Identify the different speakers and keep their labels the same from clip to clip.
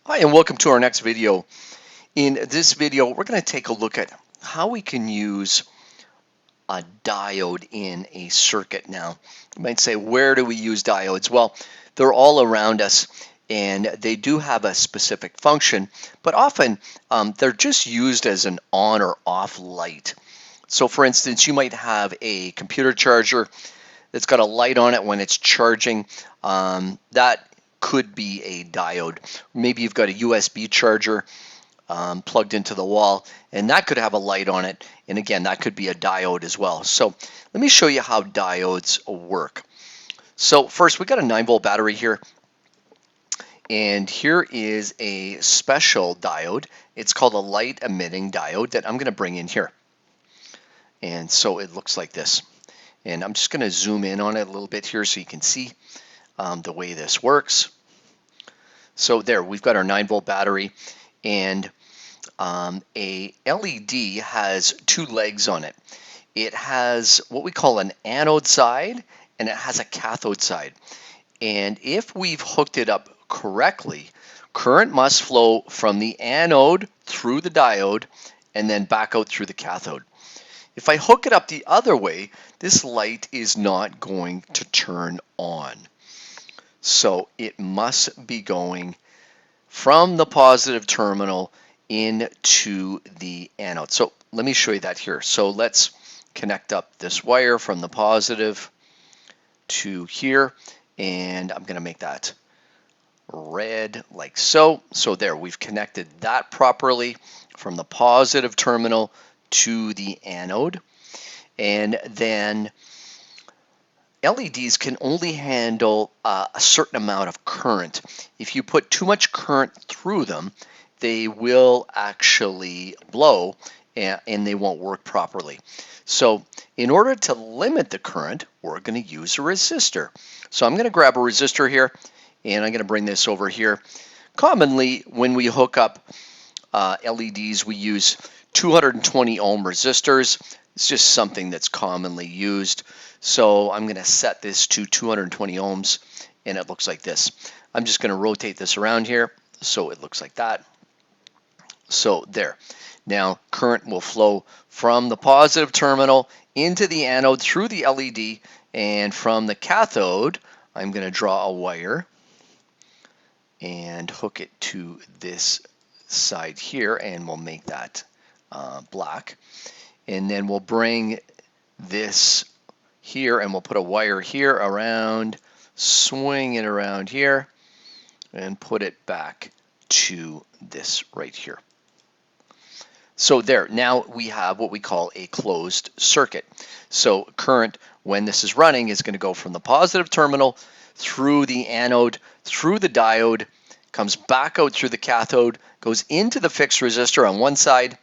Speaker 1: Hi, and welcome to our next video. In this video, we're going to take a look at how we can use a diode in a circuit. Now, you might say, where do we use diodes? Well, they're all around us, and they do have a specific function, but often they're just used as an on or off light. So for instance, you might have a computer charger that's got a light on it when it's charging. That could be a diode. Maybe you've got a USB charger plugged into the wall, and that could have a light on it. And again, that could be a diode as well. So let me show you how diodes work. So first, we got a 9-volt battery here. And here is a special diode. It's called a light emitting diode that I'm going to bring in here. And so it looks like this. And I'm just going to zoom in on it a little bit here so you can see the way this works. So there, we've got our 9-volt battery, and a LED has two legs on it. It has what we call an anode side, and it has a cathode side. And if we've hooked it up correctly, current must flow from the anode through the diode and then back out through the cathode. If I hook it up the other way, this light is not going to turn on. So it must be going from the positive terminal into the anode. So let me show you that here. So let's connect up this wire from the positive to here, and I'm going to make that red like so. So there, we've connected that properly from the positive terminal to the anode. And then LEDs can only handle a certain amount of current. If you put too much current through them, they will actually blow and they won't work properly. So in order to limit the current, we're going to use a resistor. So I'm going to grab a resistor here, and I'm going to bring this over here. Commonly, when we hook up LEDs, we use 220 ohm resistors. It's just something that's commonly used. So I'm going to set this to 220 ohms, and it looks like this. I'm just going to rotate this around here so it looks like that. So there. Now current will flow from the positive terminal into the anode through the LED, and from the cathode, I'm going to draw a wire and hook it to this side here, and we'll make that black. And then we'll bring this here, and we'll put a wire here around, swing it around here, and put it back to this right here. So there, now we have what we call a closed circuit. So current, when this is running, is going to go from the positive terminal through the anode, through the diode, comes back out through the cathode, goes into the fixed resistor on one side,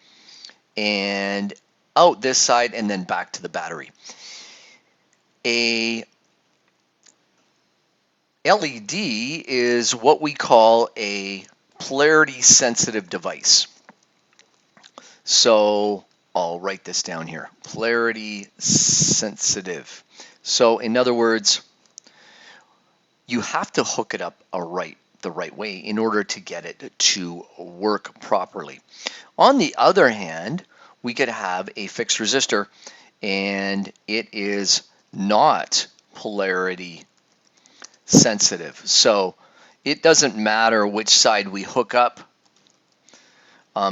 Speaker 1: and out this side, and then back to the battery. A LED is what we call a polarity sensitive device. So I'll write this down here, polarity sensitive. So in other words, you have to hook it up the right way in order to get it to work properly. On the other hand, we could have a fixed resistor, and it is not polarity sensitive. So it doesn't matter which side we hook up.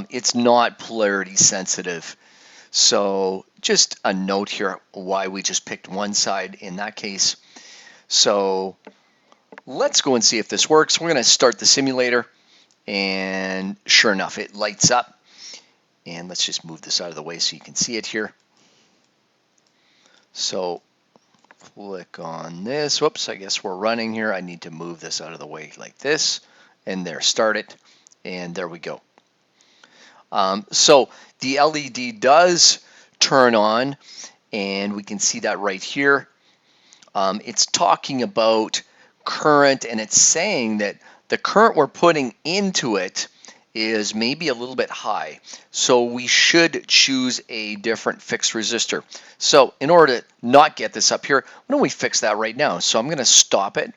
Speaker 1: It's not polarity sensitive. So just a note here why we just picked one side in that case. So let's go and see if this works. We're going to start the simulator, and sure enough, it lights up. And let's just move this out of the way so you can see it here. So click on this. Whoops, I guess we're running here. I need to move this out of the way like this. And there, start it. And there we go. So the LED does turn on, and we can see that right here. It's talking about current, and it's saying that the current we're putting into it is maybe a little bit high. So we should choose a different fixed resistor. So in order to not get this up here, why don't we fix that right now? So I'm going to stop it.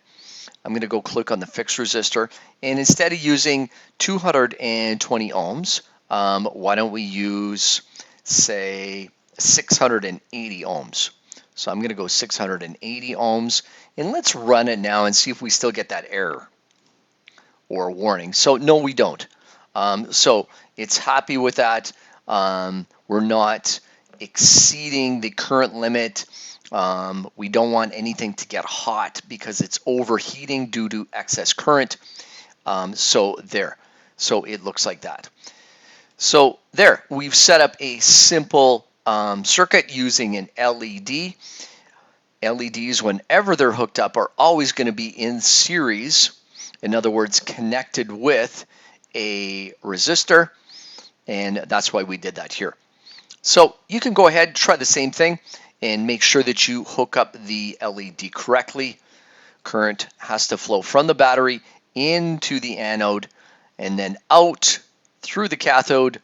Speaker 1: I'm going to go click on the fixed resistor, and instead of using 220 ohms, why don't we use, say, 680 ohms? So I'm going to go 680 ohms, and let's run it now and see if we still get that error or warning. So no, we don't. So it's happy with that. We're not exceeding the current limit. We don't want anything to get hot because it's overheating due to excess current. So there. So it looks like that. So there, we've set up a simple circuit using an LED. LEDs, whenever they're hooked up, are always going to be in series. In other words, connected with a resistor, and that's why we did that here. So you can go ahead, try the same thing, and make sure that you hook up the LED correctly. Current has to flow from the battery into the anode, and then out through the cathode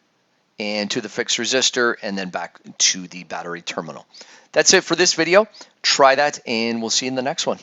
Speaker 1: and to the fixed resistor, and then back to the battery terminal. That's it for this video. Try that, and we'll see you in the next one.